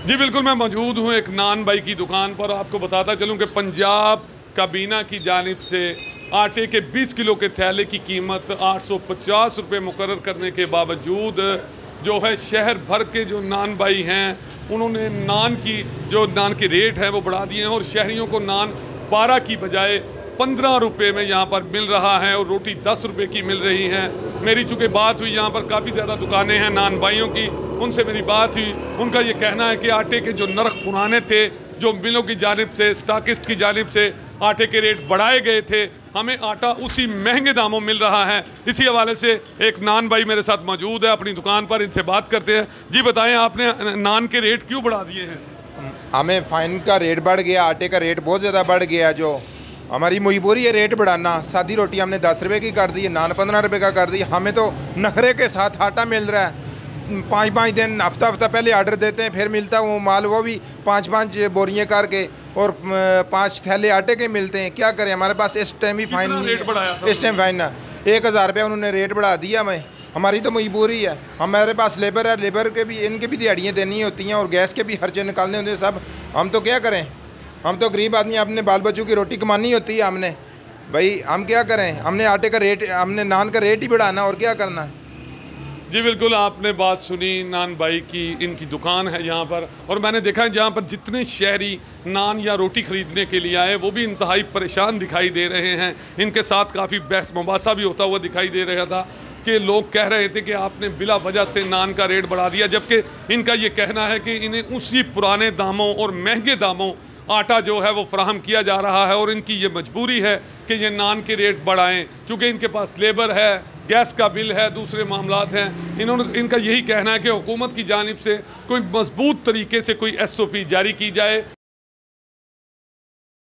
जी बिल्कुल, मैं मौजूद हूँ एक नान भाई की दुकान पर। आपको बताता चलूँ कि पंजाब काबीना की जानिब से आटे के 20 किलो के थैले की कीमत 850 रुपये मुकर्रर करने के बावजूद जो है शहर भर के जो नान भाई हैं उन्होंने नान के रेट हैं वो बढ़ा दिए हैं और शहरियों को नान 12 की बजाय 15 रुपये में यहाँ पर मिल रहा है और रोटी 10 रुपये की मिल रही है। मेरी चूँकि बात हुई, यहाँ पर काफ़ी ज़्यादा दुकानें हैं नान भाइयों की, उनसे मेरी बात हुई। उनका ये कहना है कि आटे के जो नरख पुराने थे, जो मिलों की जानिब से, स्टॉकिस्ट की जानिब से आटे के रेट बढ़ाए गए थे, हमें आटा उसी महंगे दामों मिल रहा है। इसी हवाले से एक नान भाई मेरे साथ मौजूद है अपनी दुकान पर, इनसे बात करते हैं। जी बताएं, आपने नान के रेट क्यों बढ़ा दिए हैं? हमें फाइन का रेट बढ़ गया, आटे का रेट बहुत ज़्यादा बढ़ गया। जो हमारी मजबूरी है रेट बढ़ाना। सादी रोटी हमने 10 रुपये की कर दी, नान 15 रुपये का कर दी। हमें तो नखरे के साथ आटा मिल रहा है। 5-5 दिन, हफ्ता पहले ऑर्डर देते हैं, फिर मिलता है वो माल, वो भी 5-5 बोरियाँ करके, और 5 थैले आटे के मिलते हैं। क्या करें, हमारे पास इस टाइम ही फाइन नहीं है। इस टाइम फाइन है 1000 रुपये उन्होंने रेट बढ़ा दिया हमें। हमारी तो मजबूरी है, हमारे पास लेबर है, लेबर के भी इनके भी दिहाड़ियाँ देनी होती हैं और गैस के भी खर्चे निकालने होते हैं सब। हम तो क्या करें, हम तो गरीब आदमी, अपने बाल बच्चों की रोटी कमानी होती है हमने। भाई हम क्या करें, हमने आटे का रेट, हमने नान का रेट ही बढ़ाना, और क्या करना है। जी बिल्कुल, आपने बात सुनी नान भाई की। इनकी दुकान है यहाँ पर और मैंने देखा है जहाँ पर जितने शहरी नान या रोटी ख़रीदने के लिए आए वो भी इंतहाई परेशान दिखाई दे रहे हैं। इनके साथ काफ़ी बहस मुबासा भी होता हुआ दिखाई दे रहा था कि लोग कह रहे थे कि आपने बिला वजह से नान का रेट बढ़ा दिया, जबकि इनका ये कहना है कि इन्हें उसी पुराने दामों और महंगे दामों आटा जो है वो फराहम किया जा रहा है और इनकी ये मजबूरी है कि ये नान के रेट बढ़ाएं, चूँकि इनके पास लेबर है, गैस का बिल है, दूसरे मामलात हैं। इनका यही कहना है कि हुकूमत की जानिब से कोई मजबूत तरीके से कोई SOP जारी की जाए।